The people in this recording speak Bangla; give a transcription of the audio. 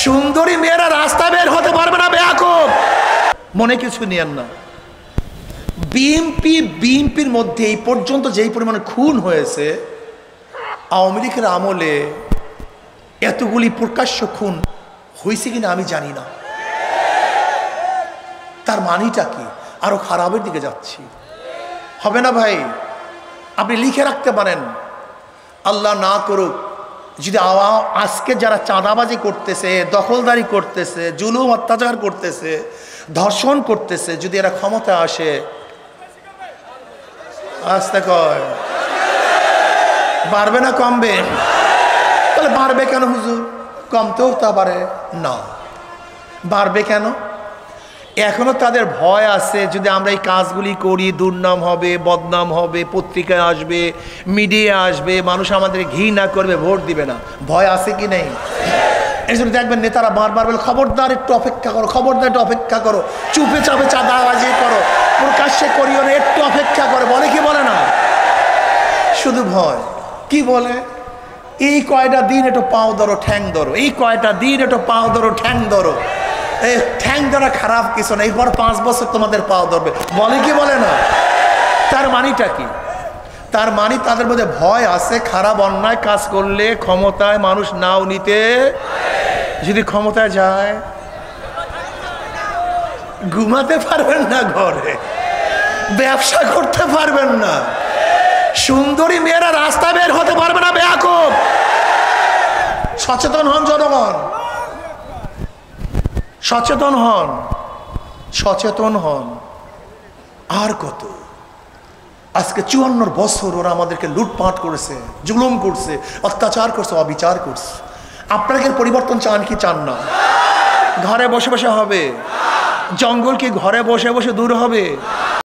সুন্দরী মেয়েরা রাস্তা বের হতে পারবে না বেয়াকুব। মনে কিছু নিয়েন না। বিএনপির মধ্যে এই পর্যন্ত যেই পরিমাণে খুন হয়েছে, আওয়ামী লীগের আমলে এতগুলি প্রকাশ্য খুন হয়েছে কিনা আমি জানি না। তার মানিটা কি? আরো খারাপের দিকে যাচ্ছি। হবে না ভাই? আপনি লিখে রাখতে পারেন, আল্লাহ না করুক যদি আজকে যারা চাঁদাবাজি করতেছে, দখলদারি করতেছে, জুলুম অত্যাচার করতেছে, ধর্ষণ করতেছে, যদি এরা ক্ষমতা আসে, আস্তে কয় বাড়বে না কমবে? তাহলে বাড়বে কেন হুজুর? কমতেও তা পারে না। বাড়বে কেন? এখনো তাদের ভয় আছে, যদি আমরা এই কাজগুলি করি দুর্নাম হবে, বদনাম হবে, পত্রিকায় আসবে, মিডিয়া আসবে, মানুষ আমাদের ঘৃণা করবে, ভোট দিবে না। ভয় আছে কি নেই? এই জন্য দেখবেন নেতারা বারবার বলে খবরদার একটু অপেক্ষা করো, খবরদার একটু অপেক্ষা করো, চুপে চাপে চাঁদাবাজি করো, প্রকাশ্যে করিও না, একটু অপেক্ষা করে। বলে কি বলে না? শুধু ভয়। কি বলে? এই কয়টা দিন একটু পাও ধরো, ঠ্যাং ধরো, এই কয়টা দিন একটু পাও ধরো, ঠ্যাং ধরো। এই ঠ্যাং ধরা খারাপ কিছু না, এরপর 5 বছর তোমাদের পাও ধরবে। বলে কি বলে না? তার মানিটা কি? তার মানি তাদের মধ্যে ভয় আছে, খারাপ অন্যায় কাজ করলে ক্ষমতায় মানুষ নাও নিতে, যদি ক্ষমতায় যায় ঘুমাতে পারবেন না, ঘরে ব্যবসা করতে পারবেন না, সুন্দরী মেয়েরা রাস্তা বের হতে পারবে না বেয়াকুব। সচেতন হন জনগণ, সচেতন হন, সচেতন হন। আর কত? আজকে 54 বছর ওরা আমাদেরকে লুটপাট করেছে, জুলুম করছে, অত্যাচার করছে, অবিচার করছে। আপনারা কি পরিবর্তন চান কি চান না? ঘরে বসে বসে হবে? জঙ্গল কি ঘরে বসে বসে দূর হবে?